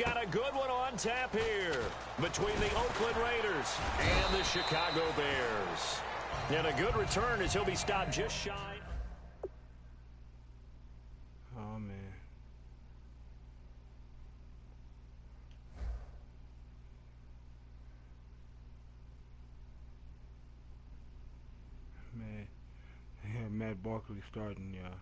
got a good one on tap here between the Oakland Raiders and the Chicago Bears. And a good return as he'll be stopped just shy. Oh, man. Man. Yeah, Matt Barkley starting, y'all.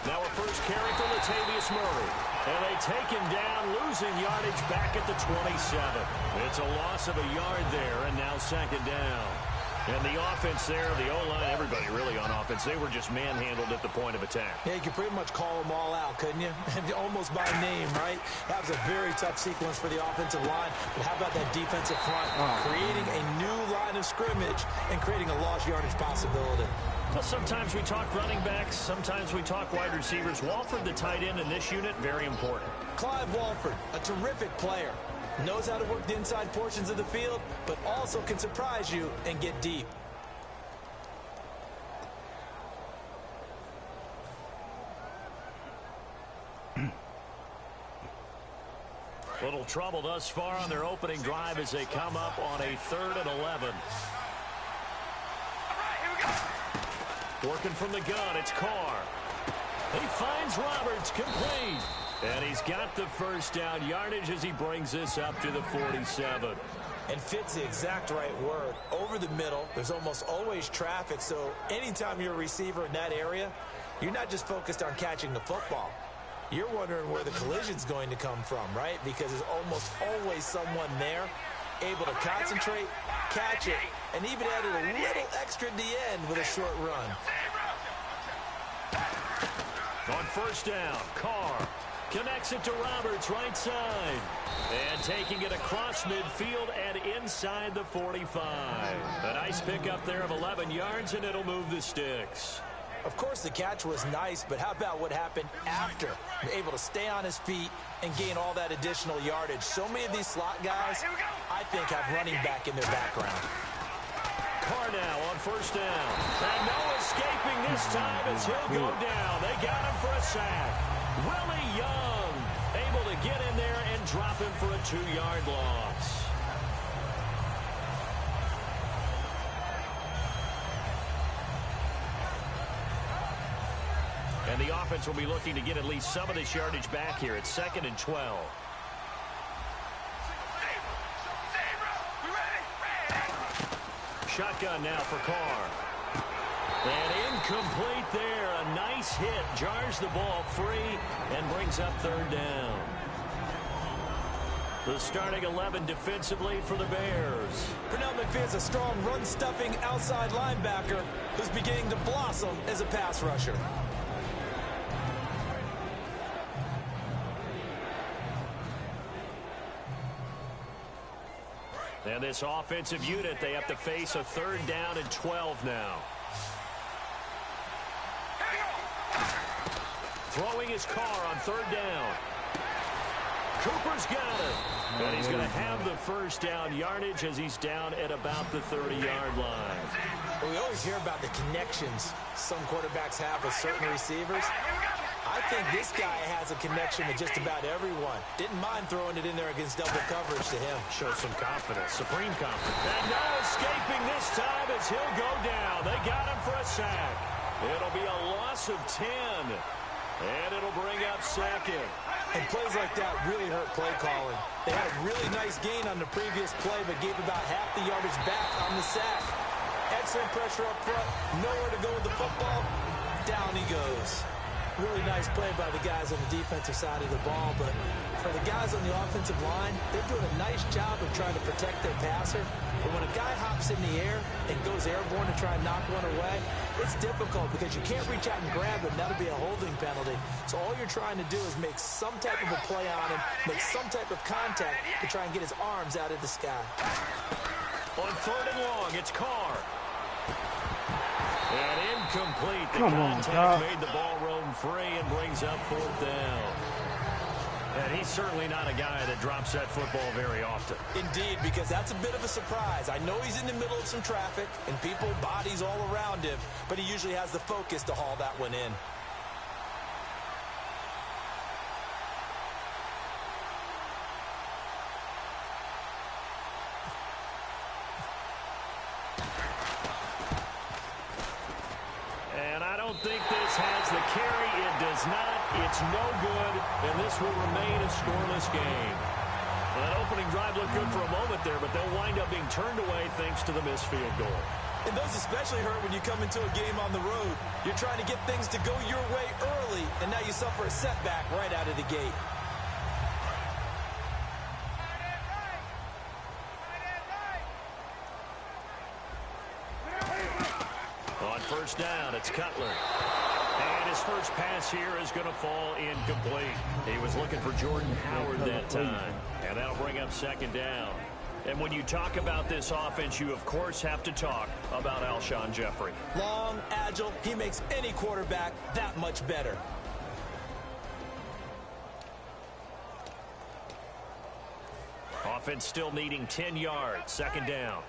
Now a first carry for Latavius Murray. And they take him down, losing yardage back at the 27. It's a loss of a yard there, and now second down. And the offense there, the O-line, everybody really on offense, they were just manhandled at the point of attack. Yeah, you could pretty much call them all out, couldn't you? Almost by name, right? That was a very tough sequence for the offensive line. But how about that defensive front? Creating a new line of scrimmage and creating a lost yardage possibility. Well, sometimes we talk running backs, sometimes we talk wide receivers. Walford, the tight end in this unit, very important. Clive Walford, a terrific player. Knows how to work the inside portions of the field, but also can surprise you and get deep. Little trouble thus far on their opening drive as they come up on a 3rd and 11. Working from the gun, it's Carr. He finds Roberts, complete. And he's got the first down yardage as he brings this up to the 47. And fits the exact right word. Over the middle, there's almost always traffic, so anytime you're a receiver in that area, you're not just focused on catching the football. You're wondering where the collision's going to come from, right? Because there's almost always someone there able to concentrate, catch it, and even added a little extra at the end with a short run. On first down, Carr connects it to Roberts, right side. And taking it across midfield and inside the 45. A nice pickup there of 11 yards, and it'll move the sticks. Of course, the catch was nice, but how about what happened after? Able to stay on his feet and gain all that additional yardage. So many of these slot guys, I think, have running back in their background. Carr now on first down. And no escaping this time as he'll go down. They got him for a sack. Willie Young able to get in there and drop him for a 2-yard loss. And the offense will be looking to get at least some of this yardage back here. It's 2nd and 12. Shotgun now for Carr. And incomplete there. A nice hit. Jars the ball free and brings up 3rd down. The starting 11 defensively for the Bears. Pernell McPherson's a strong run-stuffing outside linebacker who's beginning to blossom as a pass rusher. And this offensive unit, they have to face a 3rd down and 12 now. Throwing his Carr on 3rd down. Cooper's got it. And he's going to have the first down yardage as he's down at about the 30-yard line. Well, we always hear about the connections some quarterbacks have with certain receivers. I think this guy has a connection with just about everyone. Didn't mind throwing it in there against double coverage to him. Shows some confidence, supreme confidence. And no escaping this time as he'll go down. They got him for a sack. It'll be a loss of 10. And it'll bring up 2nd. And plays like that really hurt play calling. They had a really nice gain on the previous play, but gave about half the yardage back on the sack. Excellent pressure up front. Nowhere to go with the football. Down he goes. Really nice play by the guys on the defensive side of the ball, but for the guys on the offensive line, they're doing a nice job of trying to protect their passer. But when a guy hops in the air and goes airborne to try and knock one away, it's difficult because you can't reach out and grab him. That'll be a holding penalty. So all you're trying to do is make some type of a play on him, make some type of contact to try and get his arms out of the sky. On 3rd and long, it's Carr. And incomplete. The Come on, contact dog. made the ball roam free and brings up 4th down. And he's certainly not a guy that drops that football very often. Indeed, because that's a bit of a surprise. I know he's in the middle of some traffic and people, bodies all around him, but he usually has the focus to haul that one in. And I don't think this has the carry. It does not. It's no good. And this will remain a scoreless game. Well, that opening drive looked good for a moment there, but they'll wind up being turned away thanks to the missed field goal. And those especially hurt when you come into a game on the road. You're trying to get things to go your way early, and now you suffer a setback right out of the gate. On 1st down, it's Cutler. And his first pass here is going to fall incomplete. He was looking for Jordan Howard that time. And that'll bring up 2nd down. And when you talk about this offense, you, of course, have to talk about Alshon Jeffrey. Long, agile, he makes any quarterback that much better. Offense still needing 10 yards. 2nd down.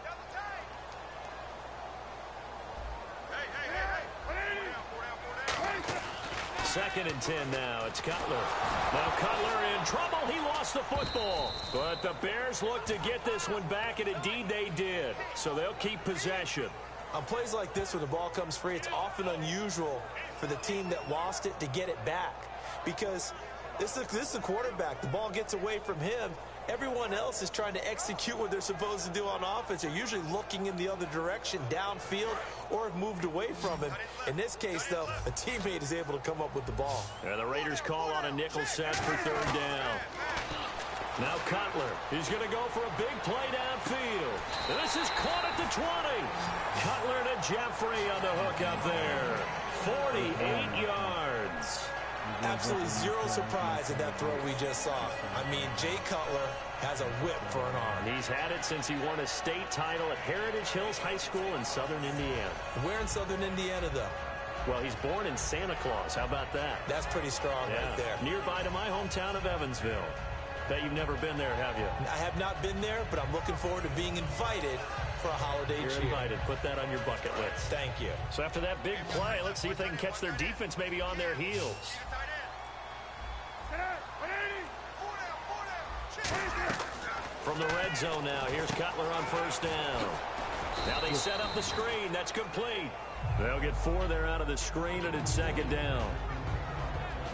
Second and 10 now. It's Cutler. Now Cutler in trouble. He lost the football. But the Bears look to get this one back, and indeed they did. So they'll keep possession. On plays like this, when the ball comes free, it's often unusual for the team that lost it to get it back. Because this is the quarterback. The ball gets away from him. Everyone else is trying to execute what they're supposed to do on offense. They're usually looking in the other direction, downfield, or have moved away from him. In this case, though, a teammate is able to come up with the ball. And the Raiders call on a nickel set for 3rd down. Now Cutler. He's going to go for a big play downfield. This is caught at the 20. Cutler to Jeffrey on the hook up there. 48 yards. Absolutely zero surprise at that throw we just saw. I mean, Jay Cutler has a whip for an arm. He's had it since he won a state title at Heritage Hills High School in Southern Indiana. Where in Southern Indiana, though? Well, he's born in Santa Claus. How about that? That's pretty strong right there. Nearby to my hometown of Evansville. Bet you've never been there, have you? I have not been there, but I'm looking forward to being invited for a holiday cheer. You're invited. Put that on your bucket list. Thank you. So after that big play, let's see if they can catch their defense maybe on their heels. From the red zone now, here's Cutler on 1st down. Now they set up the screen. That's complete. They'll get 4 there out of the screen, and it's 2nd down.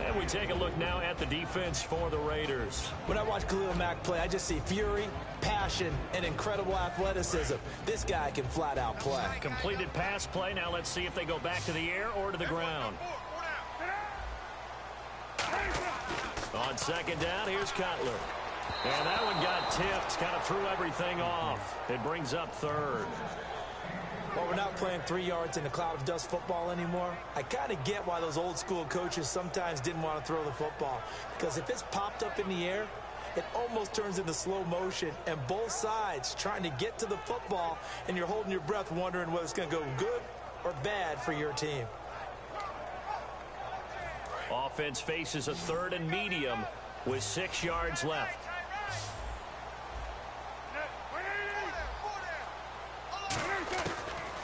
And we take a look now at the defense for the Raiders. When I watch Khalil Mack play, I just see fury, passion, and incredible athleticism. This guy can flat out play. Completed pass play. Now let's see if they go back to the air or to the ground. On 2nd down, here's Cutler. And that one got tipped, kind of threw everything off. It brings up 3rd. Well, we're not playing 3 yards in a cloud of dust football anymore. I kind of get why those old school coaches sometimes didn't want to throw the football. Because if it's popped up in the air, it almost turns into slow motion. And both sides trying to get to the football, and you're holding your breath wondering whether it's going to go good or bad for your team. Offense faces a 3rd and medium with 6 yards left.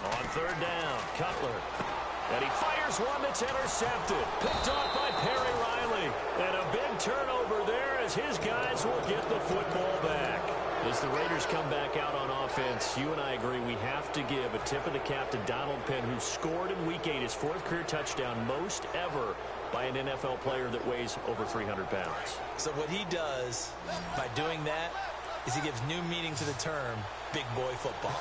On 3rd down, Cutler. And he fires one that's intercepted. Picked off by Perry Riley. And a big turnover there as his guys will get the football back. As the Raiders come back out on offense, you and I agree we have to give a tip of the cap to Donald Penn, who scored in Week 8 his 4th career touchdown, most ever by an NFL player that weighs over 300 pounds. So what he does by doing that is he gives new meaning to the term big boy football.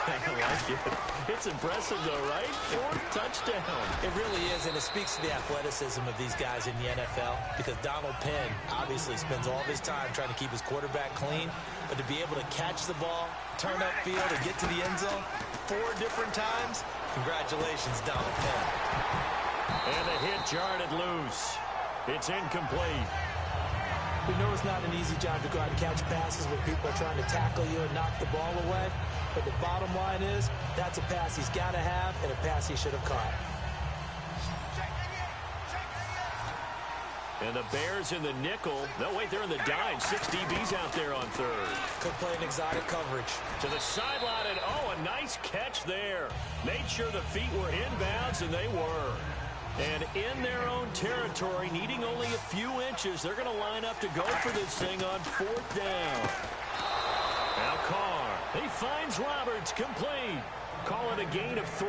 I like it. It's impressive, though, right? 4th touchdown. It really is, and it speaks to the athleticism of these guys in the NFL, because Donald Penn obviously spends all of his time trying to keep his quarterback clean, but to be able to catch the ball, turn upfield, and get to the end zone 4 different times, congratulations, Donald Penn. And the hit jarred it loose. It's incomplete. We know it's not an easy job to go out and catch passes when people are trying to tackle you and knock the ball away. But the bottom line is, that's a pass he's got to have and a pass he should have caught. And the Bears in the nickel. No, wait, they're in the dime. 6 DBs out there on third. Could play an exotic coverage. To the sideline, and a nice catch there. Made sure the feet were inbounds, and they were. And in their own territory, needing only a few inches, they're going to line up to go for this thing on 4th down. Now Carr, he finds Roberts, complete. Call it a gain of 3.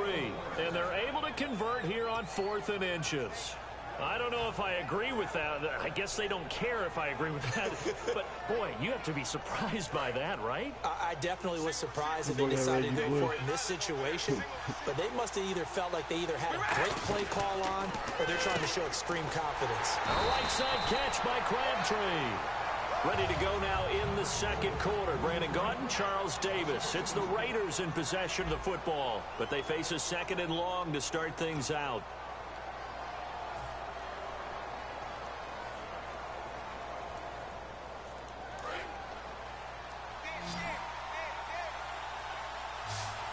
And they're able to convert here on 4th and inches. I don't know if I agree with that. I guess they don't care if I agree with that. But, boy, you have to be surprised by that, right? I definitely was surprised that they decided to go for it in this situation. But they must have either felt like they either had a great play call on or they're trying to show extreme confidence. A right side catch by Crabtree. Ready to go now in the second quarter. Brandon Gaudin, Charles Davis. It's the Raiders in possession of the football. But they face a 2nd and long to start things out.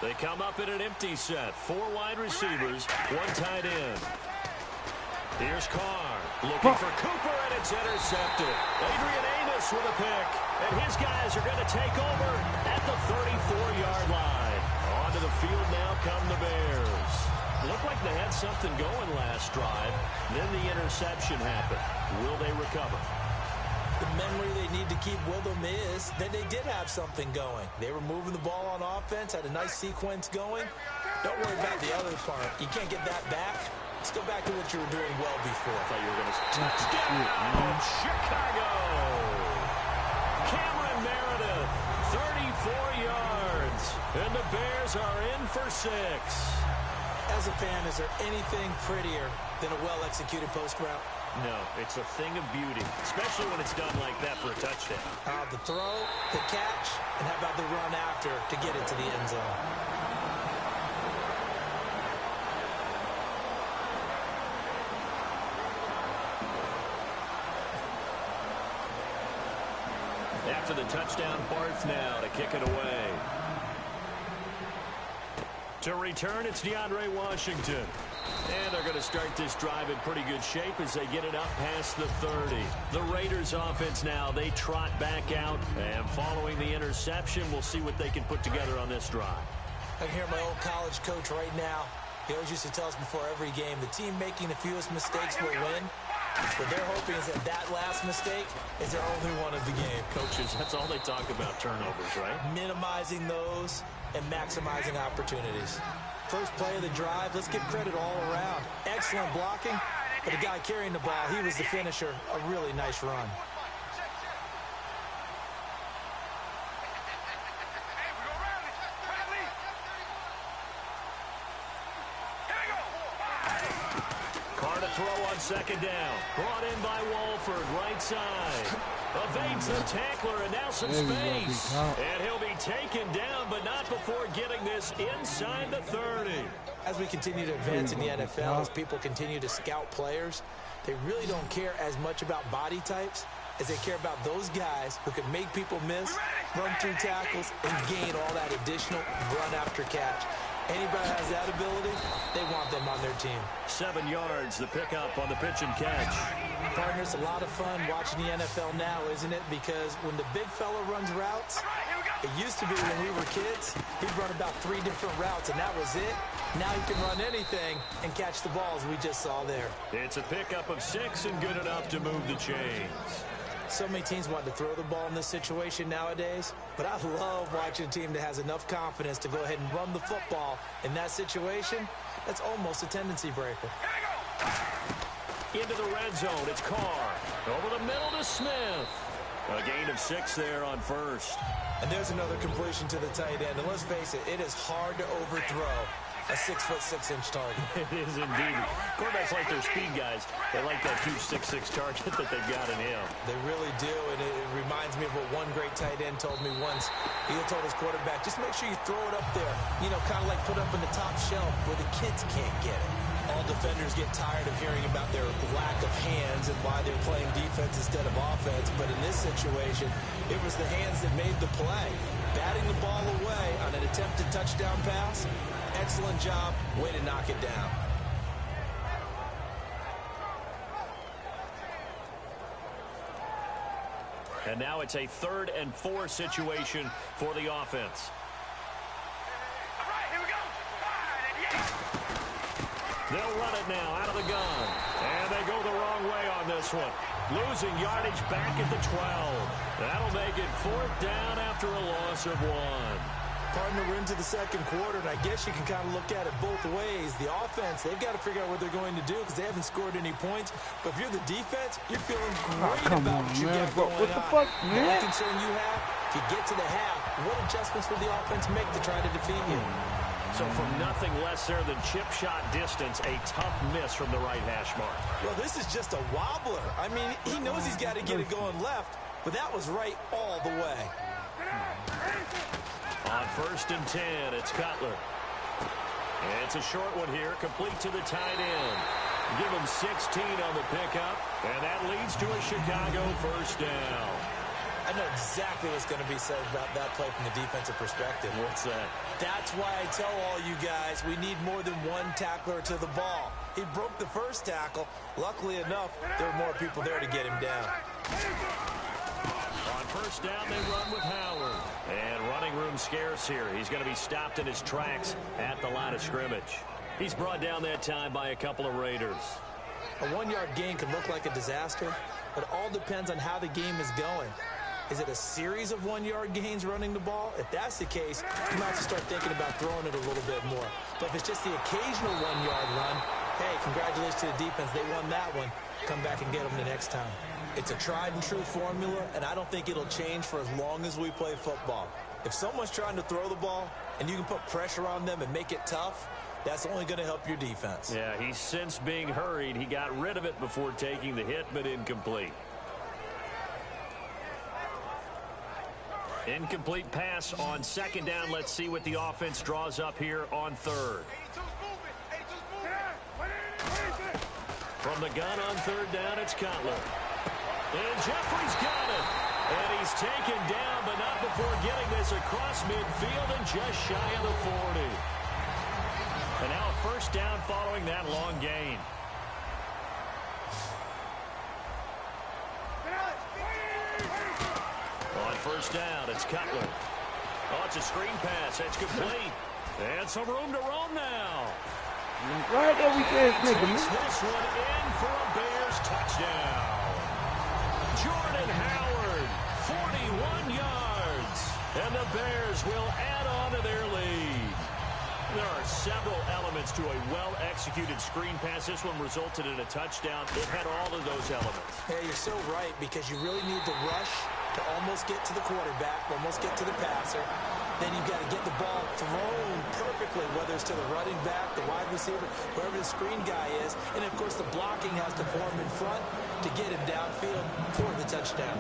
They come up in an empty set. 4 wide receivers, 1 tight end. Here's Carr looking for Cooper, and it's intercepted. Adrian Amos with a pick, and his guys are going to take over at the 34-yard line. Onto the field now come the Bears. Looked like they had something going last drive. Then the interception happened. Will they recover? The memory they need to keep with them is that they did have something going. They were moving the ball on offense, had a nice sequence going. Don't worry about the other part. You can't get that back. Let's go back to what you were doing well before. I thought you were going to touchdown, Chicago. Cameron Meredith, 34 yards. And the Bears are in for 6. As a fan, is there anything prettier than a well-executed post route? No, it's a thing of beauty, especially when it's done like that for a touchdown. The throw, the catch, and how about the run after to get it to the end zone? After the touchdown, Barth now to kick it away. To return, it's DeAndre Washington. And they're going to start this drive in pretty good shape as they get it up past the 30. The Raiders offense now, they trot back out. And following the interception, we'll see what they can put together on this drive. I can hear my old college coach right now. He always used to tell us before every game, the team making the fewest mistakes will win. What they're hoping is that last mistake is their only one of the game. Coaches, that's all they talk about, turnovers, right? Minimizing those and maximizing opportunities. First play of the drive, let's give credit all around. Excellent blocking, but the guy carrying the ball, he was the finisher. A really nice run. Carr to throw on 2nd down. Brought in by Walford, right side. Evades the tackler, and now some space. And he'll be taken down, but not before getting this inside the 30. As we continue to advance in the NFL, as people continue to scout players, they really don't care as much about body types as they care about those guys who can make people miss, run through tackles, and gain all that additional run after catch. Anybody has that ability, they want them on their team. 7 yards, the pickup on the pitch and catch. Partner, it's a lot of fun watching the NFL now, isn't it? Because when the big fella runs routes, it used to be when we were kids, he'd run about 3 different routes, and that was it. Now he can run anything and catch the balls we just saw there. It's a pickup of 6 and good enough to move the chains. So many teams want to throw the ball in this situation nowadays, but I love watching a team that has enough confidence to go ahead and run the football. In that situation, that's almost a tendency breaker. Into the red zone, it's Carr. Over the middle to Smith. A gain of 6 there on first. And there's another completion to the tight end. And let's face it, it is hard to overthrow a 6'6" target. It is indeed. Quarterbacks like their speed guys. They like that huge 6'6" target that they've got in him. They really do, and it reminds me of what one great tight end told me once. He told his quarterback, just make sure you throw it up there. You know, kind of like put up in the top shelf where the kids can't get it. All defenders get tired of hearing about their lack of hands and why they're playing defense instead of offense. But in this situation, it was the hands that made the play. batting the ball away on an attempted touchdown pass. Excellent job. Way to knock it down. And now it's a 3rd and 4 situation for the offense. All right, here we go. They'll run it now out of the gun. And they go the wrong way on this one. Losing yardage back at the 12. That'll make it 4th down after a loss of 1. Partner, we're into the second quarter, and I guess you can kind of look at it both ways. The offense, they've got to figure out what they're going to do because they haven't scored any points. But if you're the defense, you're feeling great about what you got going on. What the fuck, man? The only concern you have, if you get to the half, what adjustments will the offense make to try to defeat you? So from nothing less there than chip shot distance, a tough miss from the right hash mark. Well, this is just a wobbler. I mean, he knows he's got to get it going left, but that was right all the way. On 1st and 10, it's Cutler. It's a short one here, complete to the tight end. Give him 16 on the pickup, and that leads to a Chicago 1st down. I know exactly what's going to be said about that play from the defensive perspective. What's that? That's why I tell all you guys we need more than one tackler to the ball. He broke the first tackle. Luckily enough, there were more people there to get him down. On 1st down, they run with Howard. And running room scarce here. He's going to be stopped in his tracks at the line of scrimmage. He's brought down that time by a couple of Raiders. A 1-yard gain could look like a disaster, but it all depends on how the game is going. Is it a series of 1-yard gains running the ball? If that's the case, you might have to start thinking about throwing it a little bit more. But if it's just the occasional 1-yard run, hey, congratulations to the defense. They won that one. Come back and get them the next time. It's a tried-and-true formula, and I don't think it'll change for as long as we play football. If someone's trying to throw the ball and you can put pressure on them and make it tough, that's only going to help your defense. Yeah, he's since being hurried. He got rid of it before taking the hit, but incomplete. Incomplete pass on 2nd down. Let's see what the offense draws up here on 3rd. From the gun on 3rd down, it's Cutler. And Jeffrey's got it. And he's taken down, but not before getting this across midfield and just shy of the 40. And now a 1st down following that long gain. On 1st down, it's Cutler. Oh, it's a screen pass. That's complete. And some room to roam now. Right there, we can't make him. Takes this one in for a Bears touchdown. Jordan Howard, 41 yards. And the Bears will add on to their lead. There are several elements to a well-executed screen pass. This one resulted in a touchdown. It had all of those elements. Yeah, you're so right, because you really need to rush to almost get to the quarterback, almost get to the passer. Then you've got to get the ball thrown perfectly, whether it's to the running back, the wide receiver, whoever the screen guy is. And, of course, the blocking has to form in front to get him downfield for the touchdown.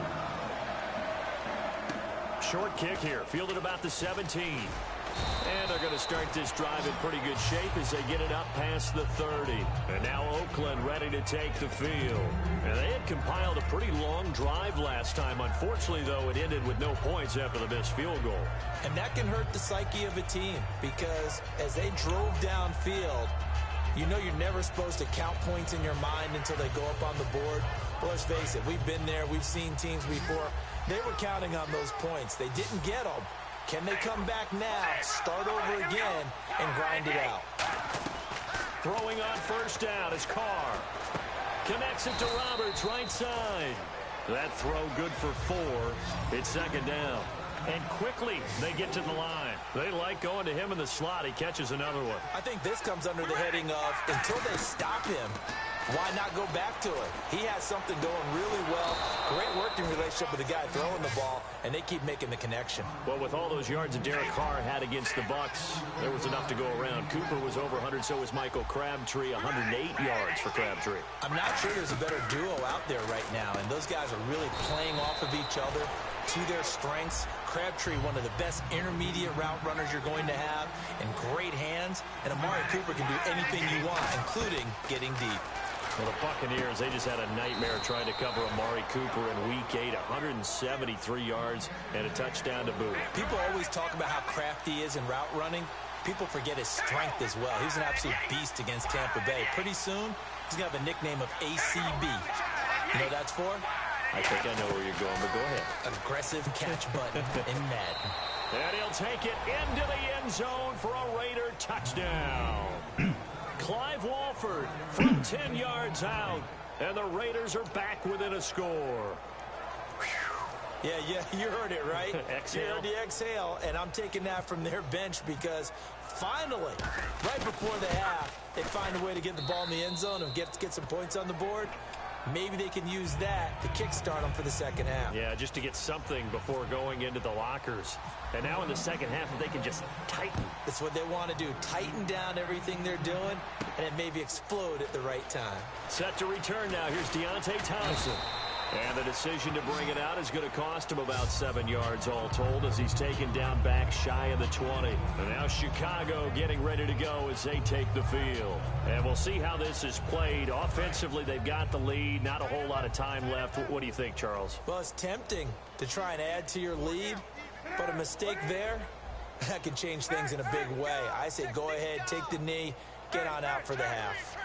Short kick here, fielded about the 17. And they're going to start this drive in pretty good shape as they get it up past the 30. And now Oakland ready to take the field. And they had compiled a pretty long drive last time. Unfortunately, though, it ended with no points after the missed field goal. And that can hurt the psyche of a team, because as they drove downfield, you know you're never supposed to count points in your mind until they go up on the board. But let's face it, we've been there. We've seen teams before. They were counting on those points. They didn't get them. Can they come back now, start over again, and grind it out? Throwing on 1st down is Carr. Connects it to Roberts, right side. That throw good for 4. It's 2nd down. And quickly they get to the line. They like going to him in the slot. He catches another one. I think this comes under the heading of, until they stop him, why not go back to it? He has something going really well. Great working relationship with the guy throwing the ball, and they keep making the connection. Well, with all those yards that Derek Carr had against the Bucs, there was enough to go around. Cooper was over 100, so was Michael Crabtree, 108 yards for Crabtree. I'm not sure there's a better duo out there right now, and those guys are really playing off of each other to their strengths. Crabtree, one of the best intermediate route runners you're going to have, and great hands. And Amari Cooper can do anything you want, including getting deep. Well, the Buccaneers, they just had a nightmare trying to cover Amari Cooper in Week 8, 173 yards and a touchdown to boot. People always talk about how crafty he is in route running. People forget his strength as well. He was an absolute beast against Tampa Bay. Pretty soon, he's going to have a nickname of ACB. You know what that's for? I think I know where you're going, but go ahead. Aggressive catch button in Madden. And he'll take it into the end zone for a Raider touchdown. Clive Walford from 10 yards out, and the Raiders are back within a score. Yeah, you heard it, right? Exhale. You heard the exhale, and I'm taking that from their bench because finally, right before the half, they find a way to get the ball in the end zone and get some points on the board. Maybe they can use that to kickstart them for the second half. Yeah, just to get something before going into the lockers. And now in the second half, if they can just tighten. That's what they want to do. Tighten down everything they're doing, and it maybe explode at the right time. Set to return now. Here's Deontay Thompson. And the decision to bring it out is going to cost him about 7 yards all told as he's taken down back shy of the 20. And now Chicago getting ready to go as they take the field. And we'll see how this is played. Offensively, they've got the lead. Not a whole lot of time left. What do you think, Charles? Well, it's tempting to try and add to your lead, but a mistake there, that could change things in a big way. I say go ahead, take the knee, get on out for the half.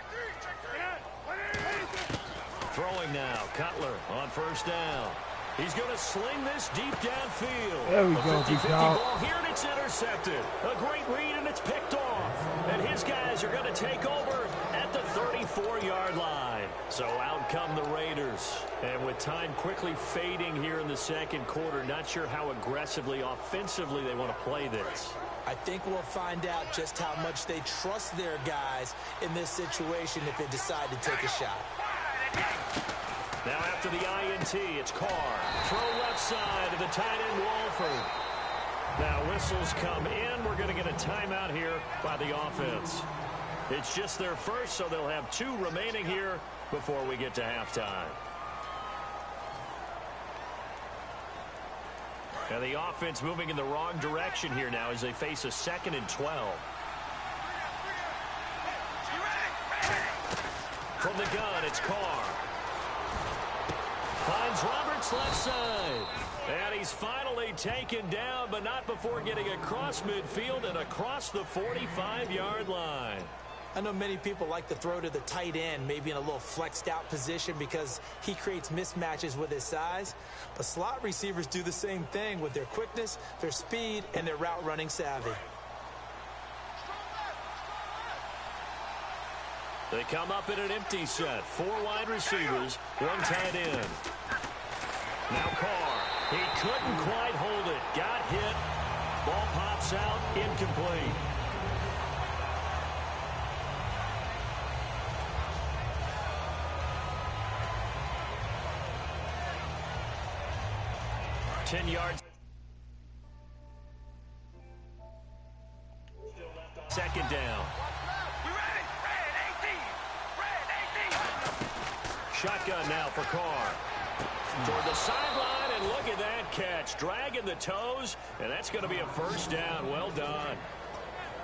Throwing now, Cutler on first down. He's going to sling this deep downfield. There we a go, 50-50 ball. ball here, and it's intercepted. A great read, and it's picked off. And his guys are going to take over at the 34-yard line. So out come the Raiders. And with time quickly fading here in the second quarter, not sure how aggressively, offensively they want to play this. I think we'll find out just how much they trust their guys in this situation if they decide to take a shot. Now after the INT, it's Carr. Throw left side to the tight end, Walford. Now whistles come in. We're going to get a timeout here by the offense. It's just their first, so they'll have 2 remaining here before we get to halftime. And the offense moving in the wrong direction here now as they face a 2nd and 12. From the gun, it's Carr. Finds Roberts left side. And he's finally taken down, but not before getting across midfield and across the 45-yard line. I know many people like to throw to the tight end, maybe in a little flexed out position because he creates mismatches with his size. But slot receivers do the same thing with their quickness, their speed, and their route running savvy. They come up in an empty set. 4 wide receivers, 1 tight end. Now Carr. He couldn't quite hold it. Got hit. Ball pops out. Incomplete. Ten yards. Second down. Shotgun now for Carr. Toward the sideline, and look at that catch. Dragging the toes, and that's going to be a first down. Well done.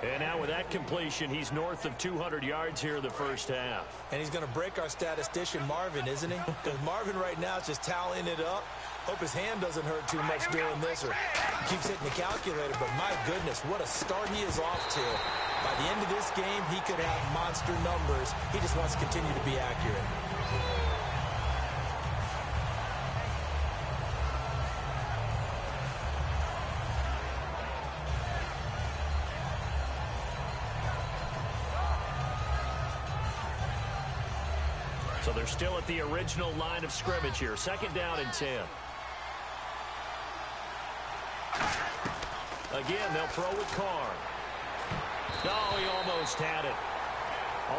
And now with that completion, he's north of 200 yards here in the first half. And he's going to break our statistician, Marvin, isn't he? Because Marvin right now is just tallying it up. Hope his hand doesn't hurt too much doing this or keeps hitting the calculator. But my goodness, what a start he is off to. By the end of this game, he could have monster numbers. He just wants to continue to be accurate. So they're still at the original line of scrimmage here. Second down and 10. Again, they'll throw with Carr. Oh, he almost had it.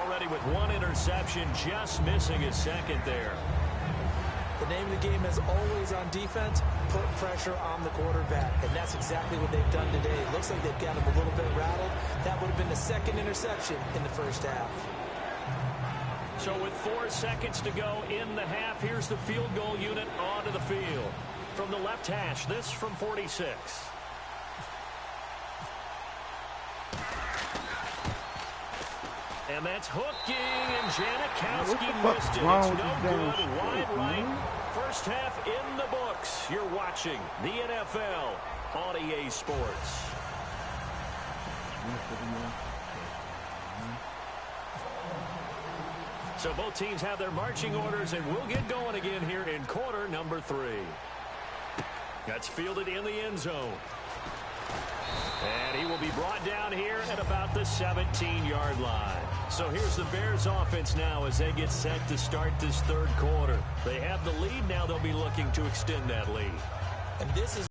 Already with 1 interception, just missing his second there. The name of the game is always on defense, put pressure on the quarterback. And that's exactly what they've done today. It looks like they've got him a little bit rattled. That would have been the 2nd interception in the first half. So with 4 seconds to go in the half, here's the field goal unit onto the field. From the left hash, this from 46. And that's hooking, and Janikowski What the missed fuck's it. wrong It's with no this damn good. shit, Wide right. man? First half in the books. You're watching the NFL on EA Sports. So both teams have their marching orders, and we'll get going again here in quarter number 3. That's fielded in the end zone. And he will be brought down here at about the 17-yard line. So here's the Bears offense now as they get set to start this third quarter. They have the lead. Now they'll be looking to extend that lead. And this is